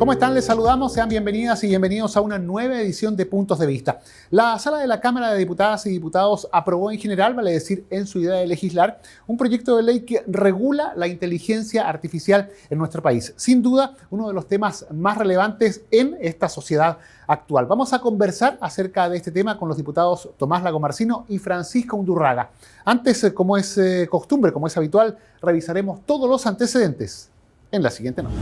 ¿Cómo están? Les saludamos, sean bienvenidas y bienvenidos a una nueva edición de Puntos de Vista. La Sala de la Cámara de Diputadas y Diputados aprobó en general, vale decir, en su idea de legislar, un proyecto de ley que regula la inteligencia artificial en nuestro país. Sin duda, uno de los temas más relevantes en esta sociedad actual. Vamos a conversar acerca de este tema con los diputados Tomás Lagomarsino y Francisco Undurraga. Antes, como es costumbre, como es habitual, revisaremos todos los antecedentes en la siguiente nota.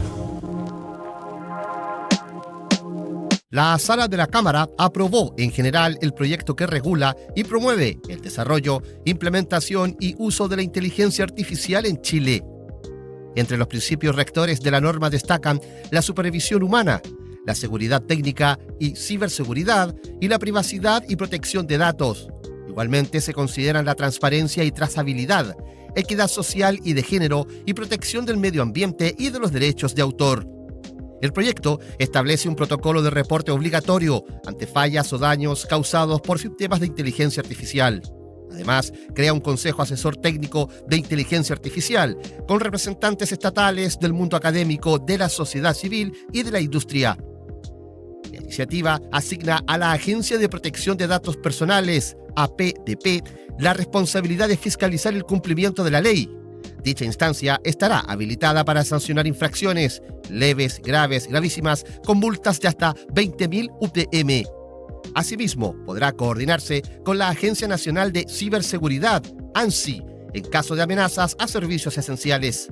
La Sala de la Cámara aprobó en general el proyecto que regula y promueve el desarrollo, implementación y uso de la inteligencia artificial en Chile. Entre los principios rectores de la norma destacan la supervisión humana, la seguridad técnica y ciberseguridad y la privacidad y protección de datos. Igualmente se consideran la transparencia y trazabilidad, equidad social y de género y protección del medio ambiente y de los derechos de autor. El proyecto establece un protocolo de reporte obligatorio ante fallas o daños causados por sistemas de inteligencia artificial. Además, crea un consejo asesor técnico de inteligencia artificial con representantes estatales del mundo académico, de la sociedad civil y de la industria. La iniciativa asigna a la Agencia de Protección de Datos Personales, APDP, la responsabilidad de fiscalizar el cumplimiento de la ley. Dicha instancia estará habilitada para sancionar infracciones leves, graves, gravísimas, con multas de hasta 20.000 UTM. Asimismo, podrá coordinarse con la Agencia Nacional de Ciberseguridad, ANSI, en caso de amenazas a servicios esenciales.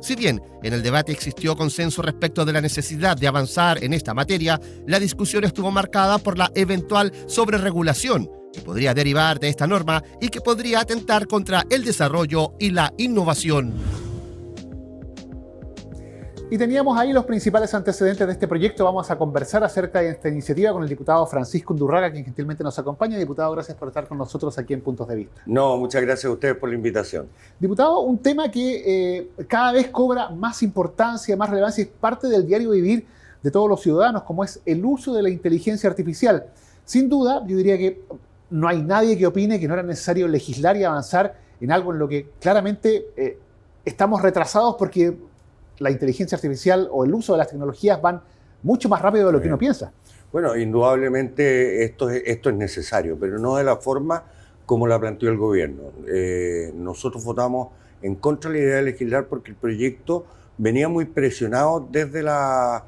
Si bien en el debate existió consenso respecto de la necesidad de avanzar en esta materia, la discusión estuvo marcada por la eventual sobreregulación que podría derivar de esta norma y que podría atentar contra el desarrollo y la innovación. Y teníamos ahí los principales antecedentes de este proyecto. Vamos a conversar acerca de esta iniciativa con el diputado Francisco Undurraga, quien gentilmente nos acompaña. Diputado, gracias por estar con nosotros aquí en Puntos de Vista. No, muchas gracias a ustedes por la invitación. Diputado, un tema que cada vez cobra más importancia, más relevancia, es parte del diario vivir de todos los ciudadanos, como es el uso de la inteligencia artificial. Sin duda, yo diría que no hay nadie que opine que no era necesario legislar y avanzar en algo en lo que claramente estamos retrasados porque la inteligencia artificial o el uso de las tecnologías van mucho más rápido de lo que uno piensa. Bueno, indudablemente esto es necesario, pero no de la forma como la planteó el gobierno. Nosotros votamos en contra de la idea de legislar porque el proyecto venía muy presionado desde la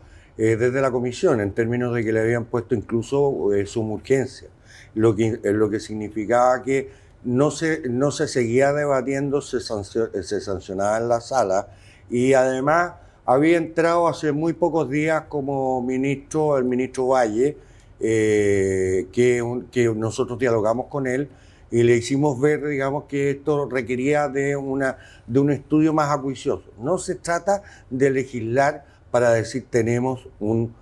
comisión, en términos de que le habían puesto incluso suma urgencia, lo que significaba que no se seguía debatiendo, se sancionaba en la sala. Y además había entrado hace muy pocos días como ministro, el ministro Valle, que nosotros dialogamos con él y le hicimos ver, digamos, que esto requería de un estudio más acuicioso. No se trata de legislar para decir tenemos un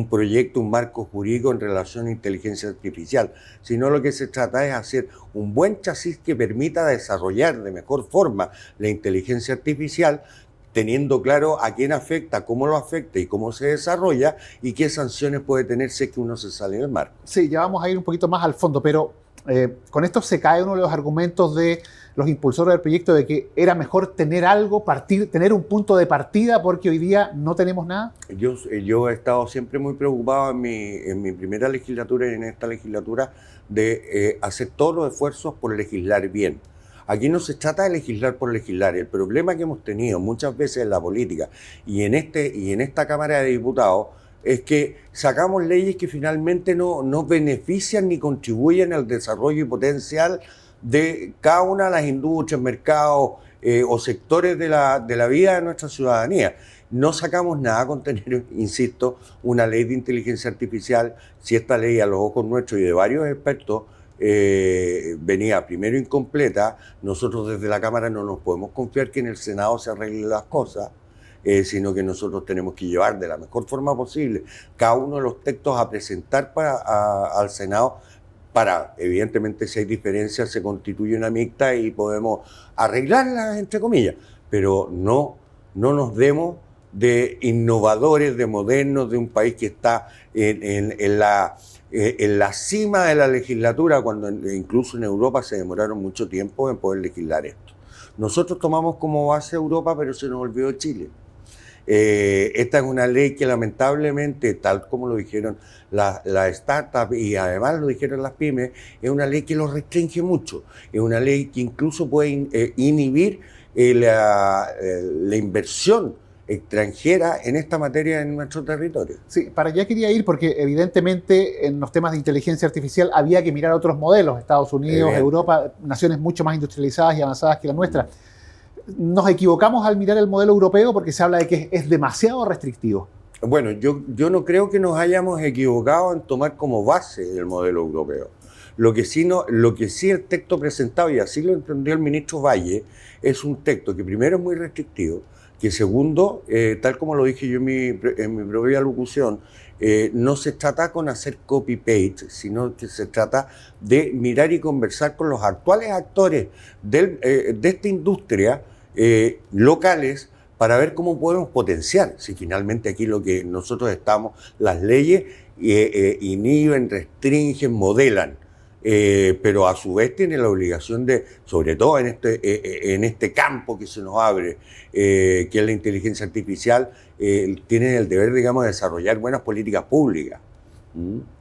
proyecto, un marco jurídico en relación a inteligencia artificial, sino lo que se trata es hacer un buen chasis que permita desarrollar de mejor forma la inteligencia artificial, teniendo claro a quién afecta, cómo lo afecta y cómo se desarrolla y qué sanciones puede tener si es que uno se sale del marco. Sí, ya vamos a ir un poquito más al fondo, pero con esto se cae uno de los argumentos de los impulsores del proyecto de que era mejor tener algo, tener un punto de partida porque hoy día no tenemos nada. Yo he estado siempre muy preocupado en mi primera legislatura y en esta legislatura de hacer todos los esfuerzos por legislar bien. Aquí no se trata de legislar por legislar. El problema que hemos tenido muchas veces en la política y en esta Cámara de Diputados es que sacamos leyes que finalmente no benefician ni contribuyen al desarrollo y potencial de cada una de las industrias, mercados o sectores de la vida de nuestra ciudadanía. No sacamos nada con tener, insisto, una ley de inteligencia artificial, si esta ley a los ojos nuestros y de varios expertos venía primero incompleta. Nosotros desde la Cámara no nos podemos confiar que en el Senado se arreglen las cosas, sino que nosotros tenemos que llevar de la mejor forma posible cada uno de los textos a presentar al Senado para, evidentemente, si hay diferencias, se constituye una mixta y podemos arreglarlas, entre comillas, pero no nos demos de innovadores, de modernos, de un país que está en la cima de la legislatura, cuando incluso en Europa se demoraron mucho tiempo en poder legislar esto. Nosotros tomamos como base Europa, pero se nos olvidó Chile. Esta es una ley que lamentablemente, tal como lo dijeron las startups y además lo dijeron las pymes, es una ley que los restringe mucho. Es una ley que incluso puede inhibir la inversión extranjera en esta materia en nuestro territorio. Sí, para allá quería ir porque evidentemente en los temas de inteligencia artificial había que mirar otros modelos, Estados Unidos, Europa, naciones mucho más industrializadas y avanzadas que la nuestra. Nos equivocamos al mirar el modelo europeo porque se habla de que es demasiado restrictivo. Bueno, yo no creo que nos hayamos equivocado en tomar como base el modelo europeo. Lo que sí el texto presentado, y así lo entendió el ministro Valle, es un texto que primero es muy restrictivo, que segundo, tal como lo dije yo en mi propia locución, no se trata con hacer copy-paste, sino que se trata de mirar y conversar con los actuales actores de esta industria locales para ver cómo podemos potenciar. Si finalmente aquí lo que nosotros estamos, las leyes inhiben, restringen, modelan. Pero a su vez tiene la obligación de, sobre todo en este campo que se nos abre, que es la inteligencia artificial, tienen el deber, digamos, de desarrollar buenas políticas públicas.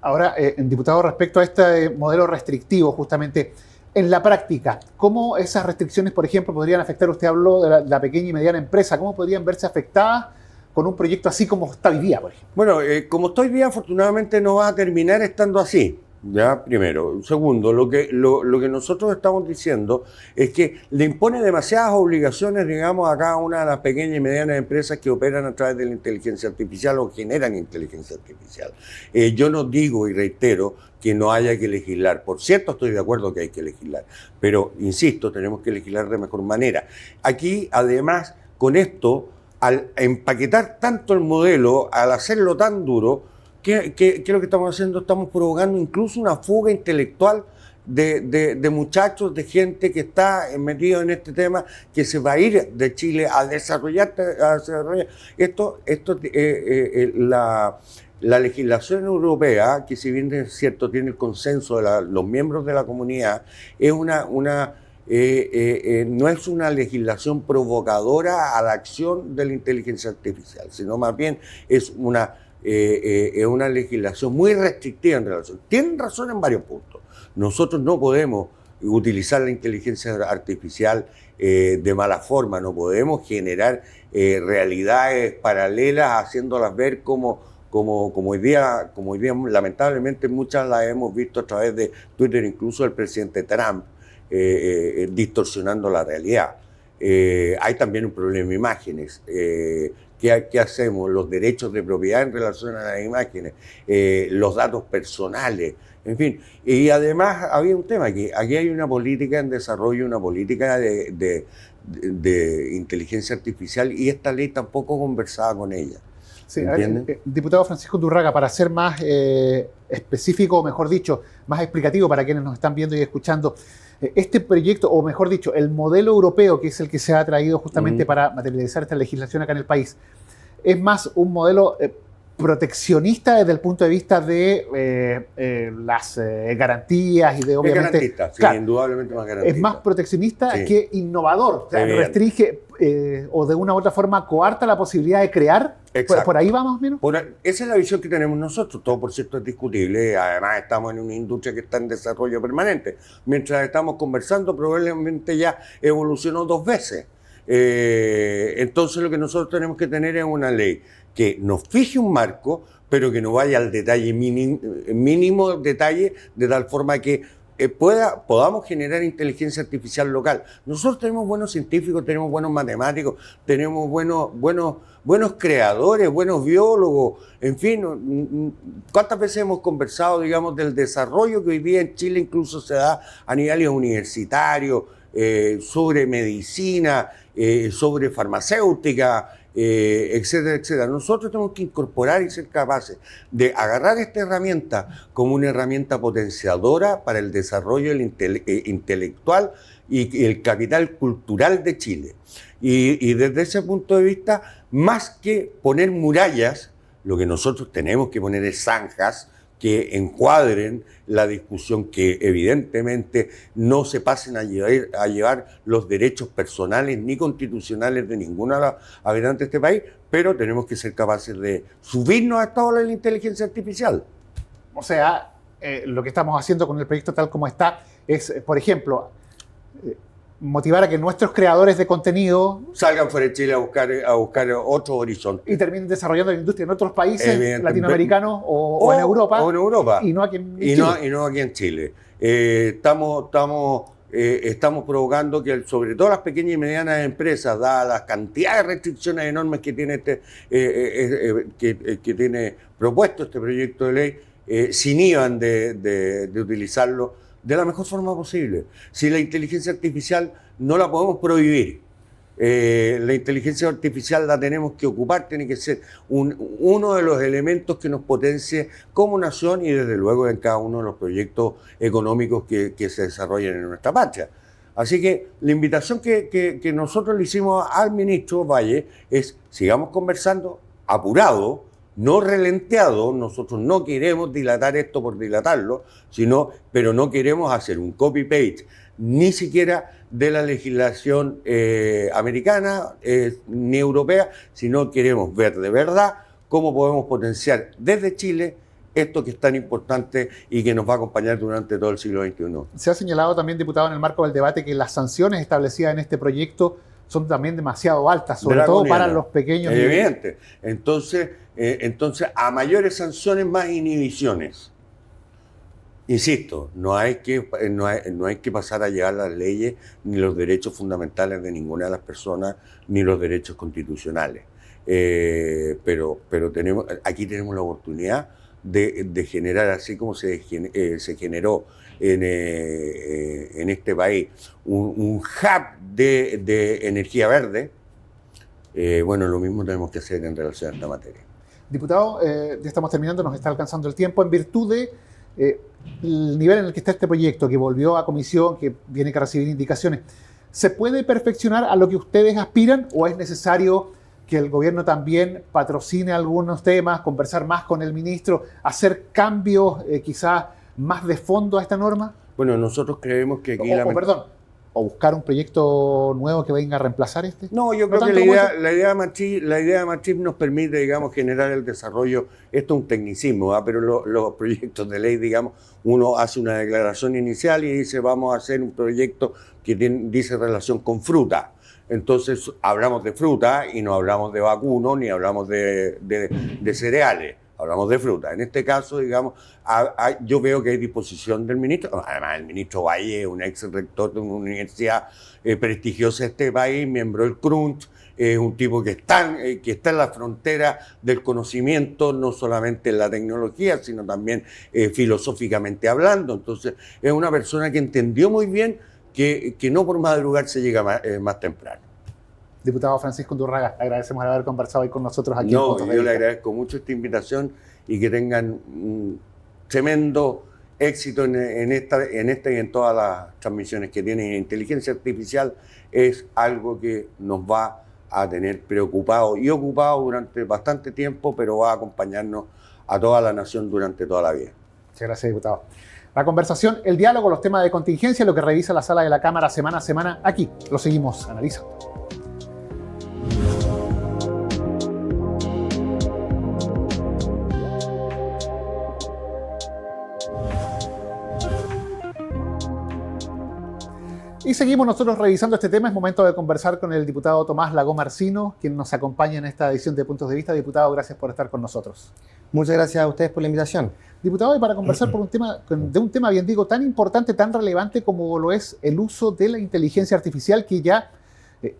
Ahora, diputado, respecto a este modelo restrictivo, justamente, en la práctica, ¿cómo esas restricciones, por ejemplo, podrían afectar? Usted habló de la pequeña y mediana empresa, ¿cómo podrían verse afectadas con un proyecto así como está hoy día, por ejemplo? Bueno, como está hoy día, afortunadamente no va a terminar estando así. Ya, primero. Segundo, lo que nosotros estamos diciendo es que le impone demasiadas obligaciones, digamos, a cada una de las pequeñas y medianas empresas que operan a través de la inteligencia artificial o generan inteligencia artificial. Yo no digo y reitero que no haya que legislar. Por cierto, estoy de acuerdo que hay que legislar, pero, insisto, tenemos que legislar de mejor manera. Aquí, además, con esto, al empaquetar tanto el modelo, al hacerlo tan duro, ¿qué es lo que estamos haciendo? Estamos provocando incluso una fuga intelectual de muchachos, de gente que está metido en este tema, que se va a ir de Chile a desarrollar. La legislación europea, que si bien es cierto tiene el consenso de los miembros de la comunidad, es no es una legislación provocadora a la acción de la inteligencia artificial, sino más bien es una legislación muy restrictiva en relación. Tienen razón en varios puntos. Nosotros no podemos utilizar la inteligencia artificial de mala forma, no podemos generar realidades paralelas haciéndolas ver como hoy día lamentablemente muchas las hemos visto a través de Twitter, incluso el presidente Trump, distorsionando la realidad. Hay también un problema de imágenes. ¿Qué hacemos? Los derechos de propiedad en relación a las imágenes, los datos personales, en fin. Y además había un tema, que aquí hay una política en desarrollo, una política de inteligencia artificial, y esta ley tampoco conversaba con ella. Sí, a ver, diputado Francisco Undurraga, para ser más específico, o mejor dicho, más explicativo para quienes nos están viendo y escuchando, este proyecto, o mejor dicho, el modelo europeo, que es el que se ha traído justamente para materializar esta legislación acá en el país, es más un modelo proteccionista desde el punto de vista de las garantías y de, obviamente... Es garantista, claro, sí, indudablemente más garantista. Es más proteccionista, sí, que innovador. O sea, restringe o de una u otra forma coarta la posibilidad de crear. ¿Por ahí va más o menos? Esa es la visión que tenemos nosotros. Todo, por cierto, es discutible. Además, estamos en una industria que está en desarrollo permanente. Mientras estamos conversando, probablemente ya evolucionó 2 veces. Entonces, lo que nosotros tenemos que tener es una ley que nos fije un marco, pero que no vaya al detalle mínimo detalle, de tal forma que podamos generar inteligencia artificial local. Nosotros tenemos buenos científicos, tenemos buenos matemáticos, tenemos buenos creadores, buenos biólogos, en fin. ¿Cuántas veces hemos conversado, digamos, del desarrollo que hoy día en Chile incluso se da a nivel universitario, sobre medicina, sobre farmacéutica, etcétera, etcétera? Nosotros tenemos que incorporar y ser capaces de agarrar esta herramienta como una herramienta potenciadora para el desarrollo intelectual y el capital cultural de Chile. Y desde ese punto de vista, más que poner murallas, lo que nosotros tenemos que poner es zanjas que encuadren la discusión, que evidentemente no se pasen a llevar los derechos personales ni constitucionales de ninguna habitante de este país, pero tenemos que ser capaces de subirnos a esta ola de la inteligencia artificial. O sea, lo que estamos haciendo con el proyecto tal como está es, por ejemplo, motivar a que nuestros creadores de contenido salgan fuera de Chile a buscar otros horizontes. Y terminen desarrollando la industria en otros países latinoamericanos o en Europa. O en Europa. Y no aquí en Chile. Y no aquí en Chile. Estamos provocando que, sobre todo las pequeñas y medianas empresas, dadas las cantidades de restricciones enormes que tiene que tiene propuesto este proyecto de ley, se inhiban de utilizarlo de la mejor forma posible. Si la inteligencia artificial no la podemos prohibir, la inteligencia artificial la tenemos que ocupar, tiene que ser uno de los elementos que nos potencie como nación y desde luego en cada uno de los proyectos económicos que se desarrollen en nuestra patria. Así que la invitación que nosotros le hicimos al ministro Valle es: sigamos conversando, apurado, no relenteado. Nosotros no queremos dilatar esto por dilatarlo, pero no queremos hacer un copy-paste ni siquiera de la legislación americana ni europea, sino queremos ver de verdad cómo podemos potenciar desde Chile esto que es tan importante y que nos va a acompañar durante todo el siglo XXI. Se ha señalado también, diputado, en el marco del debate, que las sanciones establecidas en este proyecto son también demasiado altas, sobre todo para los pequeños. Evidente. Entonces, a mayores sanciones, más inhibiciones. Insisto, no hay que pasar a llevar las leyes ni los derechos fundamentales de ninguna de las personas, ni los derechos constitucionales. Pero aquí tenemos la oportunidad de generar, así como se generó en este país, un hub de energía verde. Bueno, lo mismo tenemos que hacer en relación a esta materia. Diputado, ya estamos terminando, nos está alcanzando el tiempo. En virtud de el nivel en el que está este proyecto, que volvió a comisión, que tiene que recibir indicaciones, ¿se puede perfeccionar a lo que ustedes aspiran o es necesario que el gobierno también patrocine algunos temas, conversar más con el ministro, hacer cambios quizás más de fondo a esta norma? Bueno, nosotros creemos que aquí... ¿O buscar un proyecto nuevo que venga a reemplazar este? No, yo creo que la idea de Machip nos permite, digamos, generar el desarrollo. Esto es un tecnicismo, pero los proyectos de ley, digamos, uno hace una declaración inicial y dice vamos a hacer un proyecto que dice relación con fruta. Entonces hablamos de fruta y no hablamos de vacuno ni hablamos de cereales. Hablamos de fruta. En este caso, digamos, yo veo que hay disposición del ministro. Además, el ministro Valle es un ex rector de una universidad prestigiosa de este país, miembro del CRUNCH, es un tipo que está en la frontera del conocimiento, no solamente en la tecnología, sino también filosóficamente hablando. Entonces, es una persona que entendió muy bien que no por madrugar se llega más temprano. Diputado Francisco Undurraga, agradecemos haber conversado hoy con nosotros aquí. No, yo le agradezco mucho esta invitación y que tengan un tremendo éxito en esta y en todas las transmisiones que tienen. Inteligencia artificial es algo que nos va a tener preocupados y ocupados durante bastante tiempo, pero va a acompañarnos a toda la nación durante toda la vida. Muchas gracias, diputado. La conversación, el diálogo, los temas de contingencia, lo que revisa la sala de la Cámara semana a semana, aquí lo seguimos analizando. Y seguimos nosotros revisando este tema. Es momento de conversar con el diputado Tomás Lagó Marcino, quien nos acompaña en esta edición de Puntos de Vista. Diputado, gracias por estar con nosotros. Muchas gracias a ustedes por la invitación. Diputado, y para conversar de un tema, bien digo, tan importante, tan relevante como lo es el uso de la inteligencia artificial, que ya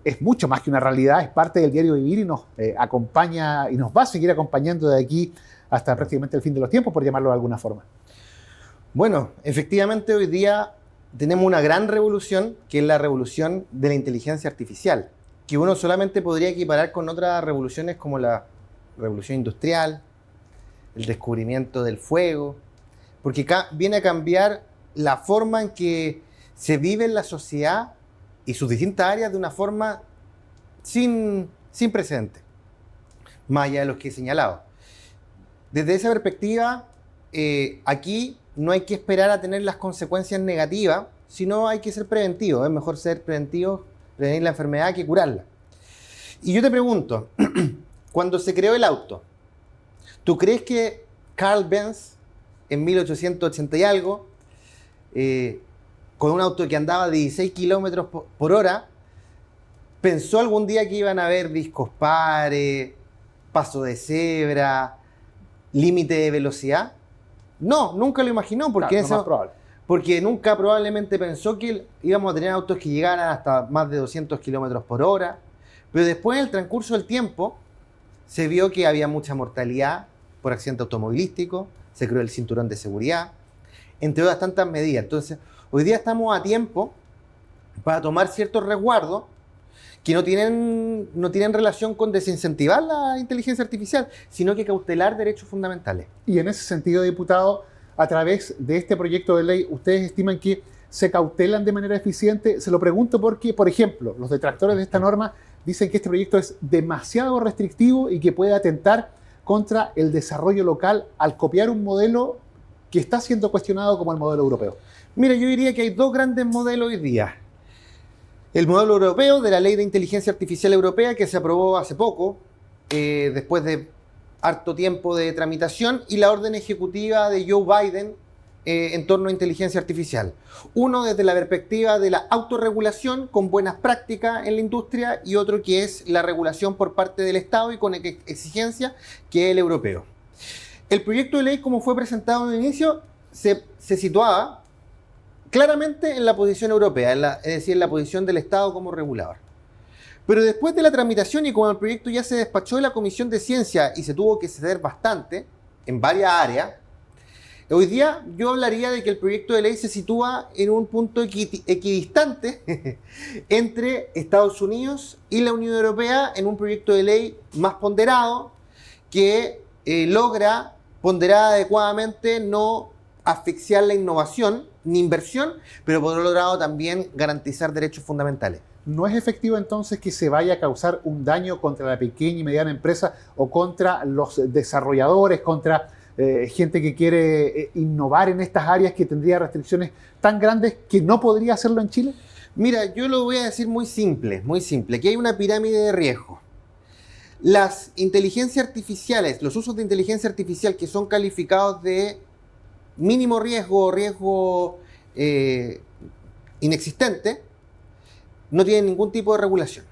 es mucho más que una realidad, es parte del diario vivir y nos acompaña y nos va a seguir acompañando de aquí hasta prácticamente el fin de los tiempos, por llamarlo de alguna forma. Bueno, efectivamente hoy día tenemos una gran revolución, que es la revolución de la inteligencia artificial, que uno solamente podría equiparar con otras revoluciones como la revolución industrial, el descubrimiento del fuego, porque viene a cambiar la forma en que se vive en la sociedad y sus distintas áreas de una forma sin precedentes, más allá de los que he señalado. Desde esa perspectiva, aquí no hay que esperar a tener las consecuencias negativas, sino hay que ser preventivo. Es mejor ser preventivo, prevenir la enfermedad que curarla. Y yo te pregunto, cuando se creó el auto, ¿tú crees que Carl Benz, en 1880 y algo, con un auto que andaba a 16 kilómetros por hora, pensó algún día que iban a haber discos pares, paso de cebra, límite de velocidad? No, nunca lo imaginó, porque, Claro, lo más probable. porque nunca probablemente pensó que íbamos a tener autos que llegaran hasta más de 200 kilómetros por hora. Pero después, en el transcurso del tiempo, se vio que había mucha mortalidad por accidente automovilístico, se creó el cinturón de seguridad, entre otras tantas medidas. Entonces, hoy día estamos a tiempo para tomar ciertos resguardos que no tienen relación con desincentivar la inteligencia artificial, sino que cautelar derechos fundamentales. Y en ese sentido, diputado, a través de este proyecto de ley, ¿ustedes estiman que se cautelan de manera eficiente? Se lo pregunto porque, por ejemplo, los detractores de esta norma dicen que este proyecto es demasiado restrictivo y que puede atentar contra el desarrollo local al copiar un modelo que está siendo cuestionado como el modelo europeo. Mira, yo diría que hay dos grandes modelos hoy día. El modelo europeo de la Ley de Inteligencia Artificial Europea, que se aprobó hace poco, después de harto tiempo de tramitación, y la orden ejecutiva de Joe Biden en torno a inteligencia artificial. Uno desde la perspectiva de la autorregulación con buenas prácticas en la industria, y otro que es la regulación por parte del Estado y con exigencia, que es el europeo. El proyecto de ley, como fue presentado en el inicio, se situaba claramente en la posición europea, es decir, en la posición del Estado como regulador. Pero después de la tramitación y como el proyecto ya se despachó de la Comisión de Ciencia y se tuvo que ceder bastante en varias áreas, hoy día yo hablaría de que el proyecto de ley se sitúa en un punto equidistante entre Estados Unidos y la Unión Europea, en un proyecto de ley más ponderado que logra ponderar adecuadamente, no asfixiar la innovación ni inversión, pero por otro lado también garantizar derechos fundamentales. ¿No es efectivo entonces que se vaya a causar un daño contra la pequeña y mediana empresa o contra los desarrolladores, contra gente que quiere innovar en estas áreas que tendría restricciones tan grandes que no podría hacerlo en Chile? Mira, yo lo voy a decir muy simple, Aquí hay una pirámide de riesgo. Las inteligencias artificiales, los usos de inteligencia artificial que son calificados de mínimo riesgo o riesgo inexistente, no tienen ningún tipo de regulación.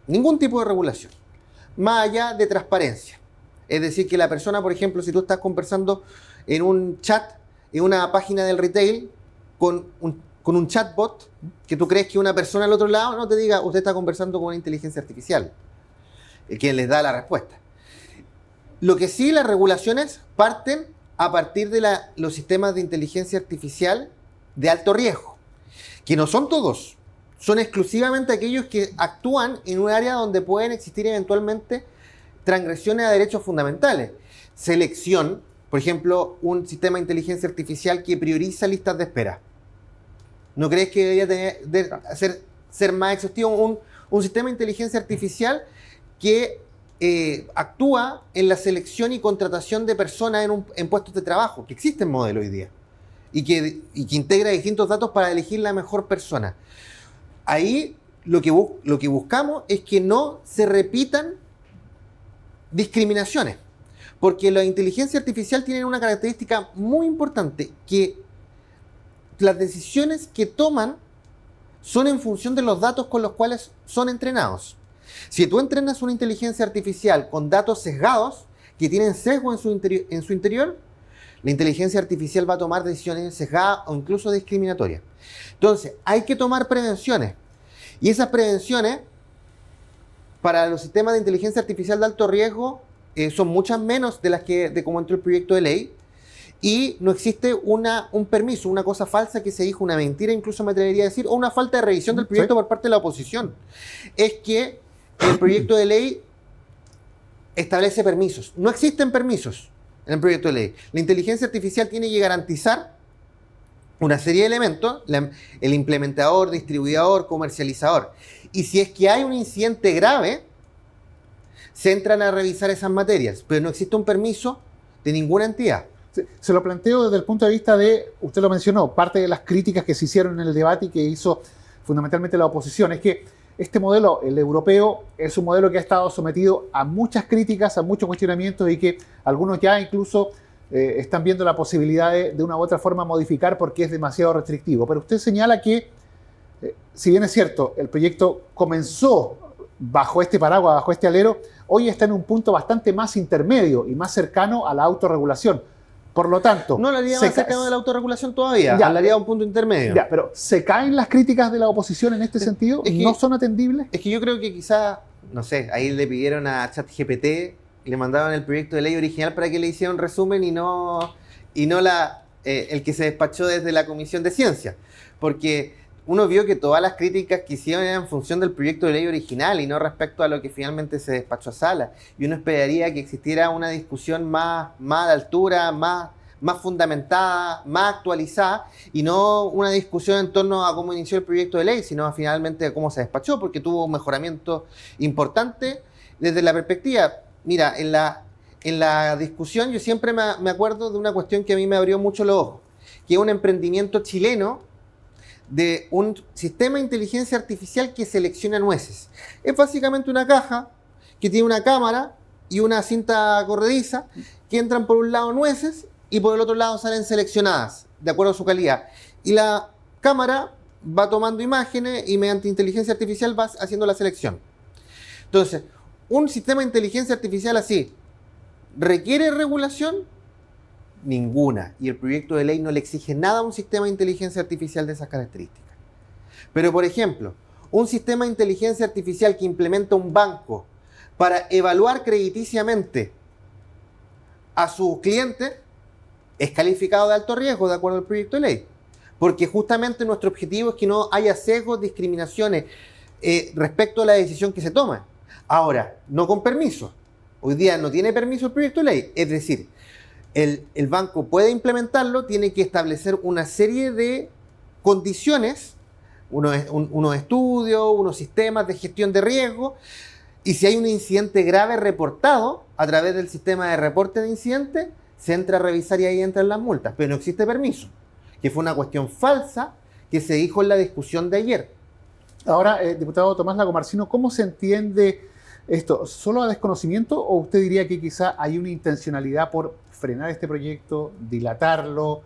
Ningún tipo de regulación. Más allá de transparencia. Es decir, que la persona, por ejemplo, si tú estás conversando en un chat, en una página del retail, con un chatbot, que tú crees que una persona al otro lado no te diga, usted está conversando con una inteligencia artificial, quien les da la respuesta. Lo que sí, las regulaciones parten a partir de los sistemas de inteligencia artificial de alto riesgo, que no son todos, son exclusivamente aquellos que actúan en un área donde pueden existir eventualmente transgresiones a derechos fundamentales. Selección, por ejemplo, un sistema de inteligencia artificial que prioriza listas de espera. ¿No crees que debería ser más exhaustivo un sistema de inteligencia artificial que actúa en la selección y contratación de personas en puestos de trabajo, que existen modelos hoy día, y que integra distintos datos para elegir la mejor persona? Ahí lo que buscamos es que no se repitan discriminaciones, porque la inteligencia artificial tiene una característica muy importante, que las decisiones que toman son en función de los datos con los cuales son entrenados. Si tú entrenas una inteligencia artificial con datos sesgados, que tienen sesgo en su interior, la inteligencia artificial va a tomar decisiones sesgadas o incluso discriminatorias. Entonces, hay que tomar prevenciones. Y esas prevenciones, para los sistemas de inteligencia artificial de alto riesgo, son muchas menos de como entró el proyecto de ley. Y no existe un permiso, una cosa falsa que se dijo, una mentira incluso me atrevería a decir, o una falta de revisión del proyecto por parte de la oposición. Es que el proyecto de ley establece permisos. No existen permisos en el proyecto de ley. La inteligencia artificial tiene que garantizar una serie de elementos, el implementador, distribuidor, comercializador. Y si es que hay un incidente grave, se entran a revisar esas materias, pero no existe un permiso de ninguna entidad. Se lo planteo desde el punto de vista de, usted lo mencionó, parte de las críticas que se hicieron en el debate y que hizo fundamentalmente la oposición, es que este modelo, el europeo, es un modelo que ha estado sometido a muchas críticas, a muchos cuestionamientos y que algunos ya incluso están viendo la posibilidad de una u otra forma modificar porque es demasiado restrictivo. Pero usted señala que, si bien es cierto, el proyecto comenzó bajo este paraguas, bajo este alero, hoy está en un punto bastante más intermedio y más cercano a la autorregulación. Por lo tanto... No hablaría más cercano de la autorregulación todavía, ya, hablaría de un punto intermedio. Ya, pero ¿se caen las críticas de la oposición en este sentido? Es que, ¿no son atendibles? Es que yo creo que quizás, no sé, ahí le pidieron a ChatGPT, le mandaban el proyecto de ley original para que le hiciera un resumen y no el que se despachó desde la Comisión de Ciencia. Porque uno vio que todas las críticas que hicieron eran en función del proyecto de ley original y no respecto a lo que finalmente se despachó a sala. Y uno esperaría que existiera una discusión más de altura, más fundamentada, más actualizada, y no una discusión en torno a cómo inició el proyecto de ley, sino a finalmente a cómo se despachó, porque tuvo un mejoramiento importante desde la perspectiva. Mira, en la discusión yo siempre me acuerdo de una cuestión que a mí me abrió mucho los ojos, que es un emprendimiento chileno de un sistema de inteligencia artificial que selecciona nueces. Es básicamente una caja que tiene una cámara y una cinta corrediza que entran por un lado nueces y por el otro lado salen seleccionadas de acuerdo a su calidad. Y la cámara va tomando imágenes y mediante inteligencia artificial va haciendo la selección. Entonces, un sistema de inteligencia artificial así, ¿requiere regulación? Ninguna. Y el proyecto de ley no le exige nada a un sistema de inteligencia artificial de esas características. Pero, por ejemplo, un sistema de inteligencia artificial que implementa un banco para evaluar crediticiamente a sus clientes es calificado de alto riesgo de acuerdo al proyecto de ley. Porque justamente nuestro objetivo es que no haya sesgos, discriminaciones respecto a la decisión que se toma. Ahora, no con permiso. Hoy día no tiene permiso el proyecto de ley. Es decir, el banco puede implementarlo, tiene que establecer una serie de condiciones, unos estudios, unos sistemas de gestión de riesgo, y si hay un incidente grave reportado a través del sistema de reporte de incidente, se entra a revisar y ahí entran las multas. Pero no existe permiso, que fue una cuestión falsa que se dijo en la discusión de ayer. Ahora, diputado Tomás Lagomarsino, ¿cómo se entiende esto? ¿Solo a desconocimiento o usted diría que quizá hay una intencionalidad por frenar este proyecto, dilatarlo,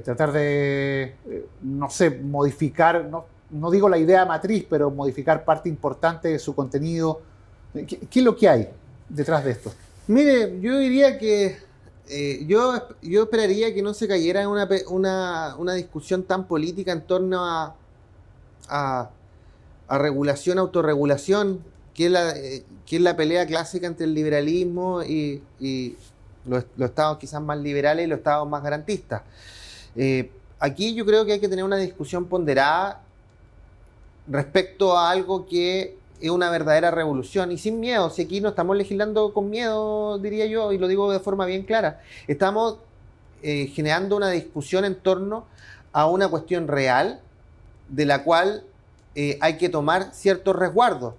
tratar de, no sé, modificar, no digo la idea matriz, pero modificar parte importante de su contenido? ¿Qué es lo que hay detrás de esto? Mire, yo diría que yo esperaría que no se cayera en una discusión tan política en torno a regulación, autorregulación, que es la pelea clásica entre el liberalismo y los estados quizás más liberales y los estados más garantistas. Aquí yo creo que hay que tener una discusión ponderada respecto a algo que es una verdadera revolución y sin miedo. Si aquí no estamos legislando con miedo, diría yo, y lo digo de forma bien clara, estamos generando una discusión en torno a una cuestión real de la cual hay que tomar ciertos resguardos.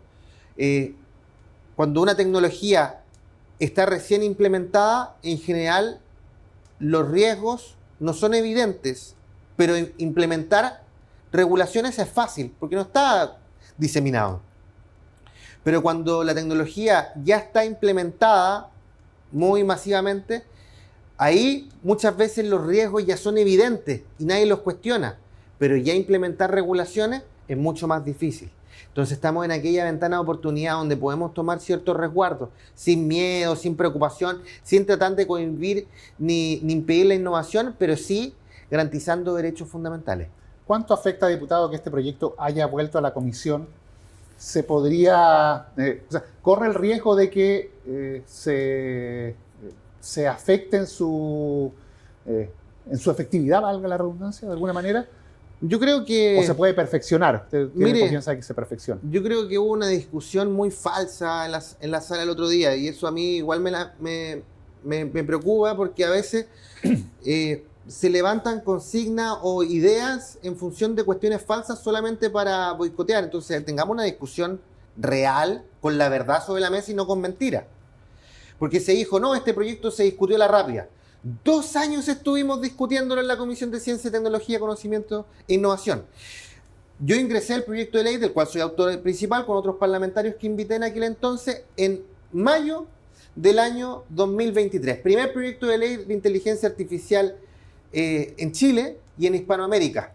Cuando una tecnología está recién implementada, en general los riesgos no son evidentes, pero implementar regulaciones es fácil porque no está diseminado. Pero cuando la tecnología ya está implementada muy masivamente, ahí muchas veces los riesgos ya son evidentes y nadie los cuestiona, pero ya implementar regulaciones es mucho más difícil. Entonces estamos en aquella ventana de oportunidad donde podemos tomar ciertos resguardos, sin miedo, sin preocupación, sin tratar de cohibir ni impedir la innovación, pero sí garantizando derechos fundamentales. ¿Cuánto afecta, diputado, que este proyecto haya vuelto a la comisión? ¿Se podría, corre el riesgo de que se afecte en su efectividad, valga la redundancia, de alguna manera? Yo creo que... ¿O se puede perfeccionar? ¿Usted tiene confianza de que se perfeccione? Yo creo que hubo una discusión muy falsa en la sala el otro día y eso a mí igual me preocupa porque a veces se levantan consignas o ideas en función de cuestiones falsas solamente para boicotear. Entonces tengamos una discusión real con la verdad sobre la mesa y no con mentiras. Porque se dijo, no, este proyecto se discutió a la rápida. 2 años estuvimos discutiéndolo en la Comisión de Ciencia, Tecnología, Conocimiento e Innovación. Yo ingresé al proyecto de ley, del cual soy autor principal, con otros parlamentarios que invité en aquel entonces, en mayo del año 2023. Primer proyecto de ley de inteligencia artificial en Chile y en Hispanoamérica.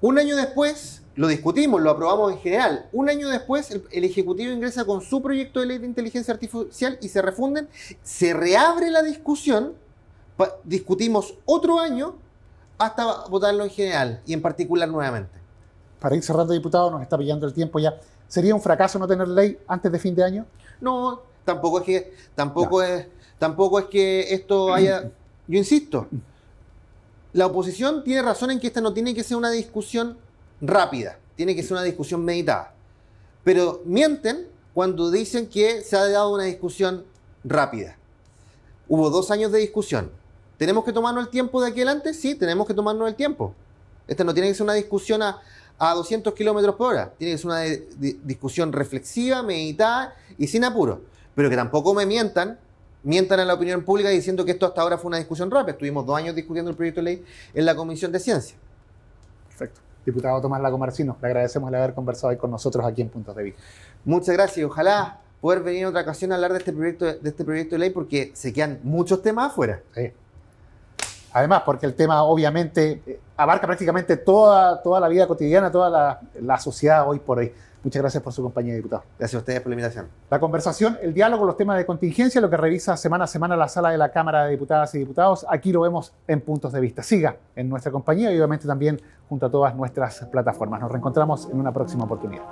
Un año después, lo discutimos, lo aprobamos en general. Un año después, el Ejecutivo ingresa con su proyecto de ley de inteligencia artificial y se refunden. Se reabre la discusión, discutimos otro año hasta votarlo en general y en particular nuevamente. Para ir cerrando, diputado, nos está pillando el tiempo ya. ¿Sería un fracaso no tener ley antes de fin de año? No, tampoco es que esto haya... Yo insisto, la oposición tiene razón en que esta no tiene que ser una discusión rápida, tiene que ser una discusión meditada. Pero mienten cuando dicen que se ha dado una discusión rápida. Hubo 2 años de discusión. ¿Tenemos que tomarnos el tiempo de aquí adelante? Sí, tenemos que tomarnos el tiempo. Esta no tiene que ser una discusión a 200 kilómetros por hora. Tiene que ser una discusión reflexiva, meditada y sin apuro. Pero que tampoco me mientan a la opinión pública diciendo que esto hasta ahora fue una discusión rápida. Estuvimos 2 años discutiendo el proyecto de ley en la Comisión de Ciencia. Perfecto. Diputado Tomás Lagomarsino, le agradecemos el haber conversado hoy con nosotros aquí en Puntos de Vista. Muchas gracias y ojalá poder venir en otra ocasión a hablar de este proyecto de ley porque se quedan muchos temas afuera. Sí. Además, porque el tema obviamente abarca prácticamente toda la vida cotidiana, toda la sociedad hoy por hoy. Muchas gracias por su compañía, diputado. Gracias a ustedes por la invitación. La conversación, el diálogo, los temas de contingencia, lo que revisa semana a semana la sala de la Cámara de Diputadas y Diputados, aquí lo vemos en Puntos de Vista. Siga en nuestra compañía y obviamente también junto a todas nuestras plataformas. Nos reencontramos en una próxima oportunidad.